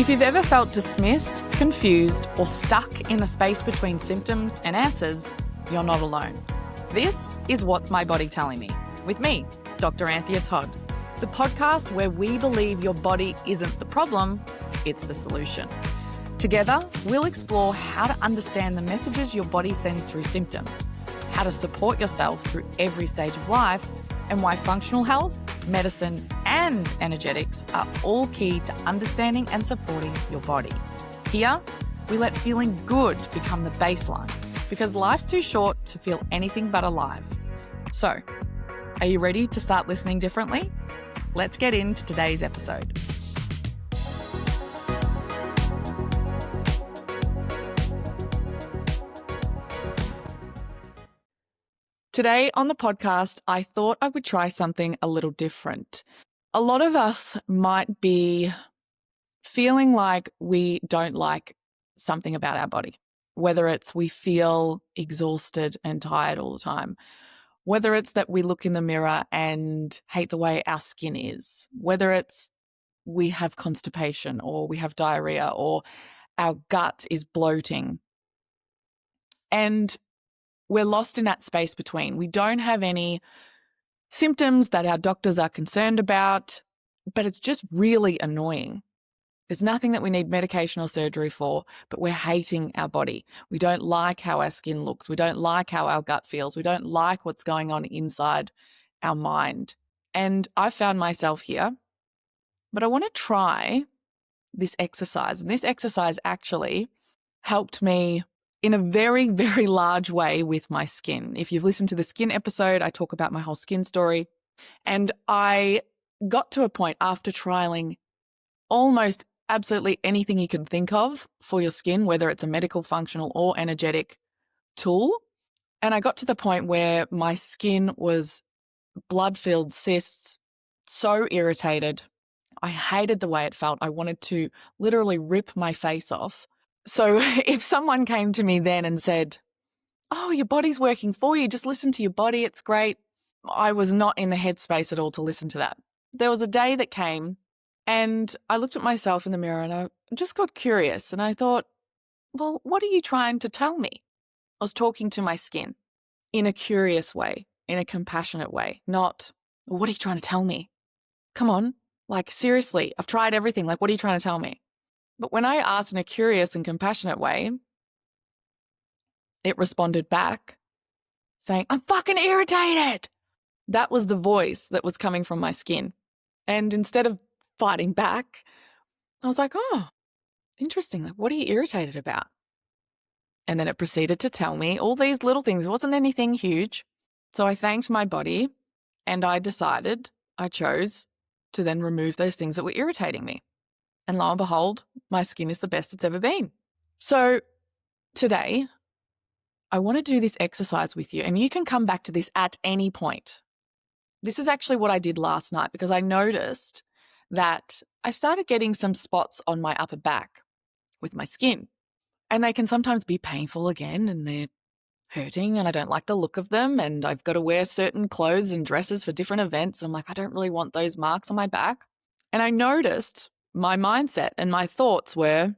If you've ever felt dismissed, confused, or stuck in the space between symptoms and answers, you're not alone. This is What's My Body Telling Me, with me, Dr. Anthea Todd, the podcast where we believe your body isn't the problem, it's the solution. Together, we'll explore how to understand the messages your body sends through symptoms, how to support yourself through every stage of life, and why functional health, medicine, and energetics are all key to understanding and supporting your body. Here, we let feeling good become the baseline because life's too short to feel anything but alive. So, are you ready to start listening differently? Let's get into today's episode. Today on the podcast, I thought I would try something a little different. A lot of us might be feeling like we don't like something about our body, whether it's we feel exhausted and tired all the time, whether it's that we look in the mirror and hate the way our skin is, whether it's we have constipation or we have diarrhea or our gut is bloating. And we're lost in that space between. We don't have any symptoms that our doctors are concerned about, but it's just really annoying. There's nothing that we need medication or surgery for, but we're hating our body. We don't like how our skin looks. We don't like how our gut feels. We don't like what's going on inside our mind. And I found myself here, but I want to try this exercise. And this exercise actually helped me in a very, very large way with my skin. If you've listened to the skin episode, I talk about my whole skin story. And I got to a point after trialing almost absolutely anything you can think of for your skin, whether it's a medical, functional, or energetic tool. And I got to the point where my skin was blood-filled cysts, so irritated. I hated the way it felt. I wanted to literally rip my face off. So if someone came to me then and said, "Oh, your body's working for you, just listen to your body, it's great," I was not in the headspace at all to listen to that. There was a day that came and I looked at myself in the mirror and I just got curious and I thought, well, what are you trying to tell me? I was talking to my skin in a curious way, in a compassionate way, not, what are you trying to tell me? Come on, like seriously, I've tried everything, like what are you trying to tell me? But when I asked in a curious and compassionate way, it responded back saying, "I'm fucking irritated." That was the voice that was coming from my skin. And instead of fighting back, I was like, oh, interesting. Like, what are you irritated about? And then it proceeded to tell me all these little things. It wasn't anything huge. So I thanked my body and I chose to then remove those things that were irritating me. And lo and behold, my skin is the best it's ever been. So today, I want to do this exercise with you, and you can come back to this at any point. This is actually what I did last night because I noticed that I started getting some spots on my upper back with my skin, and they can sometimes be painful again, and they're hurting, and I don't like the look of them, and I've got to wear certain clothes and dresses for different events. I'm like, I don't really want those marks on my back. And I noticed my mindset and my thoughts were,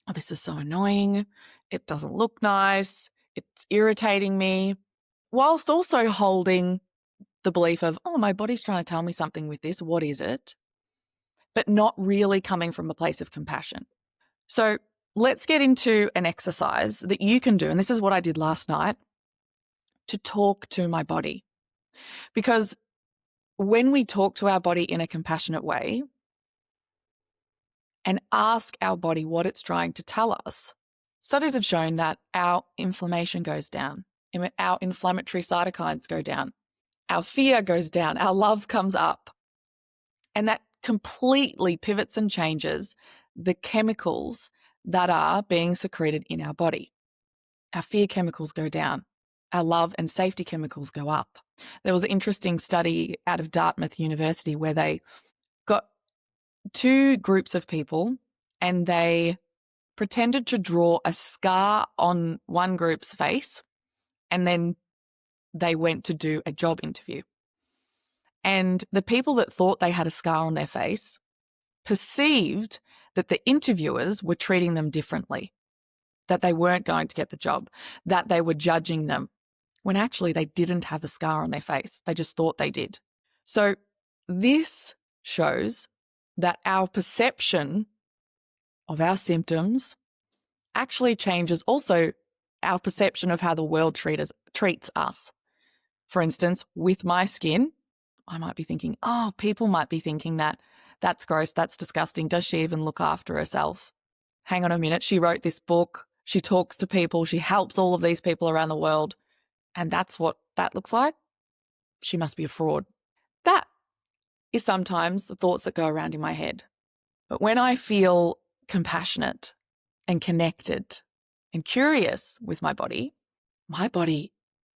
oh, this is so annoying. It doesn't look nice. It's irritating me. Whilst also holding the belief of, oh, my body's trying to tell me something with this. What is it? But not really coming from a place of compassion. So let's get into an exercise that you can do. And this is what I did last night to talk to my body. Because when we talk to our body in a compassionate way, and ask our body what it's trying to tell us, studies have shown that our inflammation goes down, our inflammatory cytokines go down, our fear goes down, our love comes up. And that completely pivots and changes the chemicals that are being secreted in our body. Our fear chemicals go down, our love and safety chemicals go up. There was an interesting study out of Dartmouth University where they got two groups of people and they pretended to draw a scar on one group's face and then they went to do a job interview. And the people that thought they had a scar on their face perceived that the interviewers were treating them differently, that they weren't going to get the job, that they were judging them, when actually they didn't have a scar on their face. They just thought they did. So this shows that our perception of our symptoms actually changes also our perception of how the world treats us. For instance, with my skin, I might be thinking, oh, people might be thinking that that's gross, that's disgusting. Does she even look after herself? Hang on a minute, she wrote this book, she talks to people, she helps all of these people around the world, and that's what that looks like? She must be a fraud. That is sometimes the thoughts that go around in my head. But when I feel compassionate and connected and curious with my body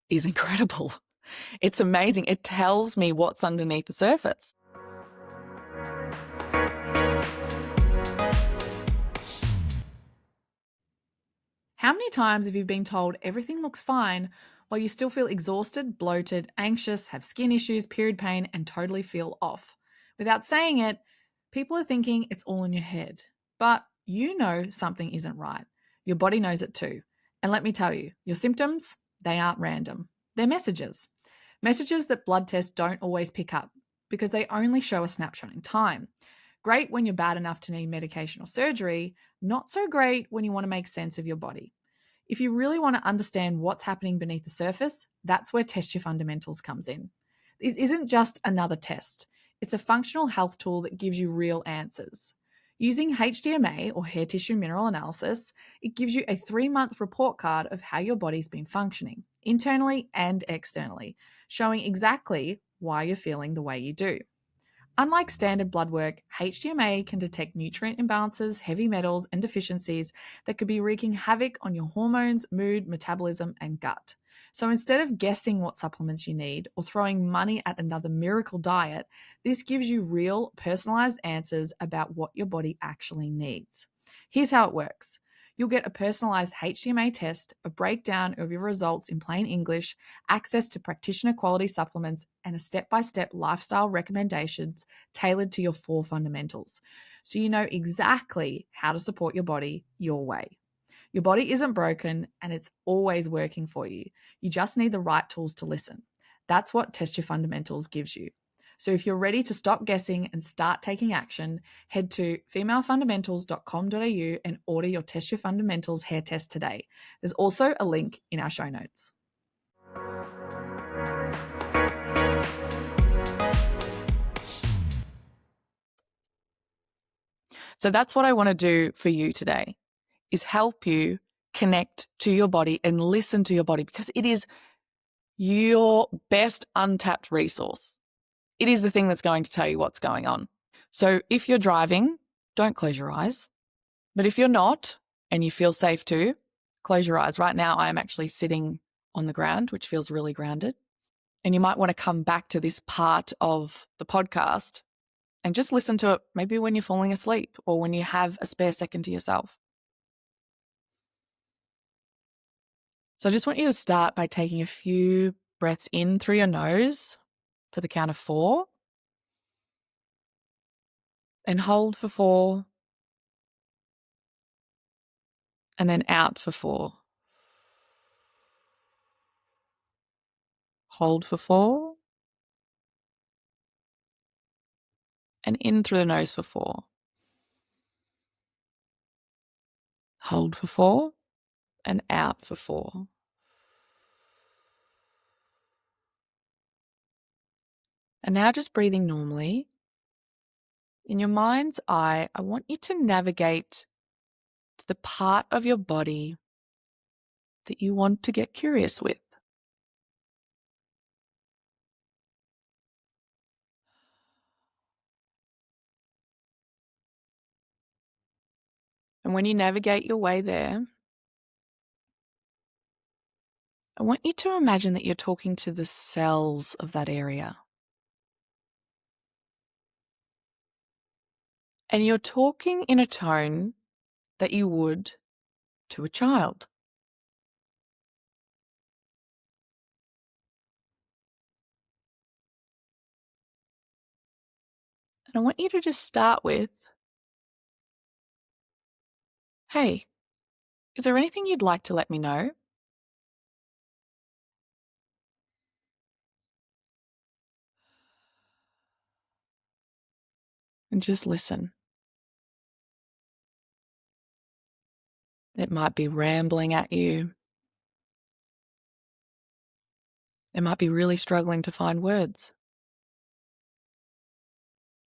is incredible. It's amazing. It tells me what's underneath the surface. How many times have you been told everything looks fine while you still feel exhausted, bloated, anxious, have skin issues, period pain, and totally feel off? Without saying it, people are thinking it's all in your head. But you know something isn't right. Your body knows it too. And let me tell you, your symptoms, they aren't random. They're messages. Messages that blood tests don't always pick up because they only show a snapshot in time. Great when you're bad enough to need medication or surgery, not so great when you want to make sense of your body. If you really want to understand what's happening beneath the surface, that's where Test Your Fundamentals comes in. This isn't just another test. It's a functional health tool that gives you real answers. Using HDMA or hair tissue mineral analysis, it gives you a 3-month report card of how your body's been functioning, internally and externally, showing exactly why you're feeling the way you do. Unlike standard blood work, HDMA can detect nutrient imbalances, heavy metals, and deficiencies that could be wreaking havoc on your hormones, mood, metabolism, and gut. So instead of guessing what supplements you need or throwing money at another miracle diet, this gives you real, personalized answers about what your body actually needs. Here's how it works. You'll get a personalized HDMA test, a breakdown of your results in plain English, access to practitioner quality supplements, and a step-by-step lifestyle recommendations tailored to your 4 fundamentals. So you know exactly how to support your body your way. Your body isn't broken and it's always working for you. You just need the right tools to listen. That's what Test Your Fundamentals gives you. So if you're ready to stop guessing and start taking action, head to femalefundamentals.com.au and order your Test Your Fundamentals hair test today. There's also a link in our show notes. So that's what I want to do for you today, is help you connect to your body and listen to your body, because it is your best untapped resource. It is the thing that's going to tell you what's going on. So if you're driving, don't close your eyes. But if you're not and you feel safe to, close your eyes. Right now, I am actually sitting on the ground, which feels really grounded. And you might want to come back to this part of the podcast and just listen to it maybe when you're falling asleep or when you have a spare second to yourself. So I just want you to start by taking a few breaths in through your nose for the count of 4 and hold for 4 and then out for 4. Hold for 4 and in through the nose for 4. Hold for 4 and out for 4. And now just breathing normally. In your mind's eye, I want you to navigate to the part of your body that you want to get curious with. And when you navigate your way there, I want you to imagine that you're talking to the cells of that area. And you're talking in a tone that you would to a child. And I want you to just start with Hey, is there anything you'd like to let me know? And just listen. It might be rambling at you. It might be really struggling to find words.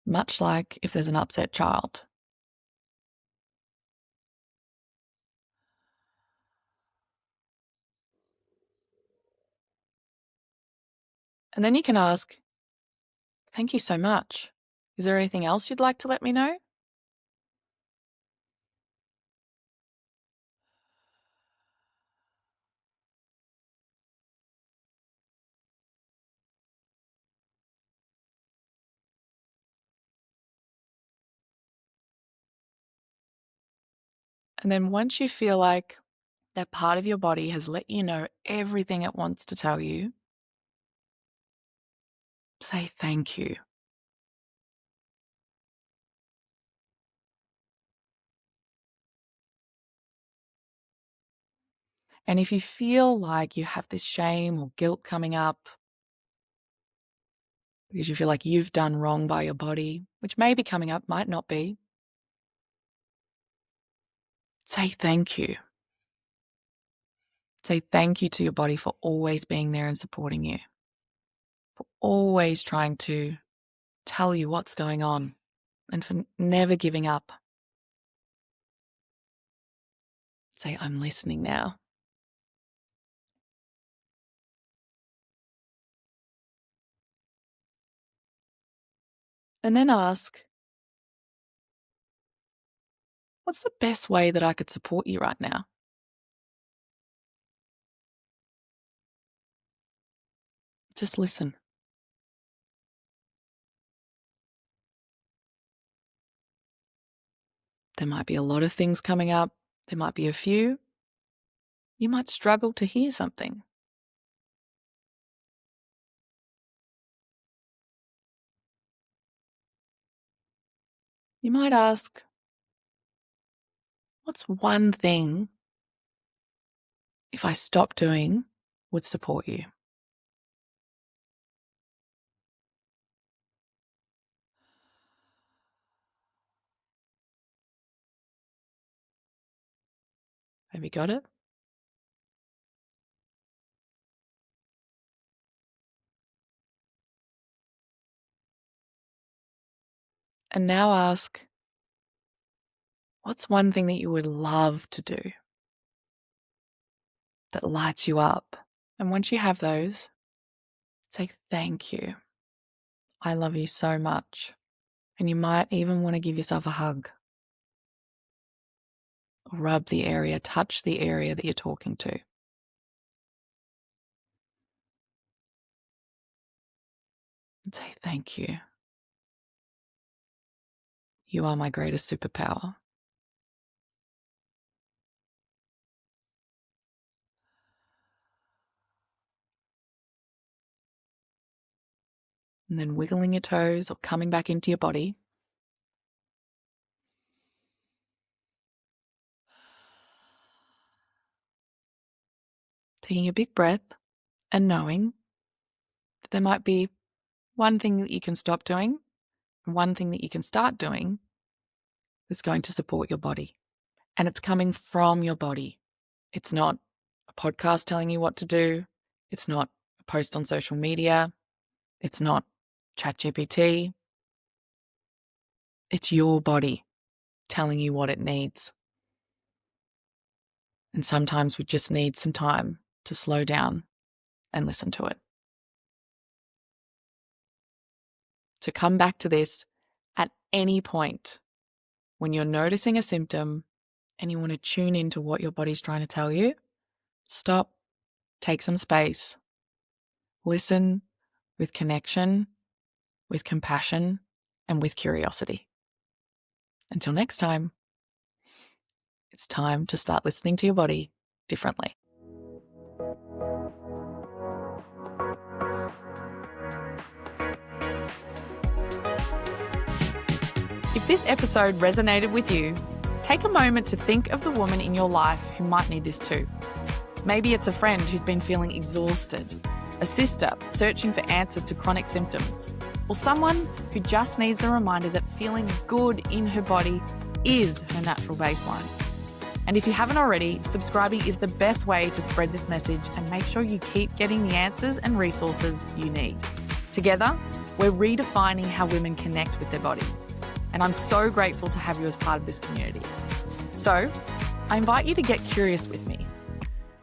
Much like if there's an upset child. And then you can ask, thank you so much. Is there anything else you'd like to let me know? And then once you feel like that part of your body has let you know everything it wants to tell you, say thank you. And if you feel like you have this shame or guilt coming up because you feel like you've done wrong by your body, which may be coming up, might not be, say thank you. Say thank you to your body for always being there and supporting you, for always trying to tell you what's going on, and for never giving up. Say, I'm listening now. And then ask, what's the best way that I could support you right now? Just listen. There might be a lot of things coming up. There might be a few. You might struggle to hear something. You might ask, what's one thing, if I stop doing, would support you? Have you got it? And now ask, what's one thing that you would love to do that lights you up? And once you have those, say thank you. I love you so much. And you might even want to give yourself a hug. Rub the area, touch the area that you're talking to. And say thank you. You are my greatest superpower. And then wiggling your toes or coming back into your body. Taking a big breath and knowing that there might be one thing that you can stop doing and one thing that you can start doing that's going to support your body. And it's coming from your body. It's not a podcast telling you what to do. It's not a post on social media. It's not ChatGPT. It's your body telling you what it needs. And sometimes we just need some time to slow down and listen to it. To come back to this at any point when you're noticing a symptom and you want to tune into what your body's trying to tell you, stop, take some space, listen with connection, with compassion, and with curiosity. Until next time, it's time to start listening to your body differently. If this episode resonated with you, Take a moment to think of the woman in your life who might need this too. Maybe it's a friend who's been feeling exhausted, a sister searching for answers to chronic symptoms, or someone who just needs the reminder that feeling good in her body is her natural baseline. And if you haven't already, subscribing is the best way to spread this message and make sure you keep getting the answers and resources you need. Together, we're redefining how women connect with their bodies. And I'm so grateful to have you as part of this community. So, I invite you to get curious with me.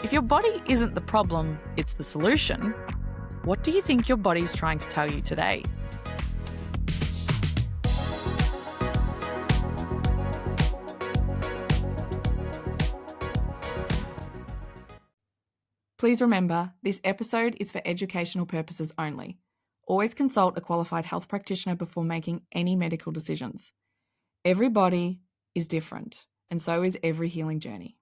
If your body isn't the problem, it's the solution, what do you think your body's trying to tell you today? Please remember, this episode is for educational purposes only. Always consult a qualified health practitioner before making any medical decisions. Every body is different, and so is every healing journey.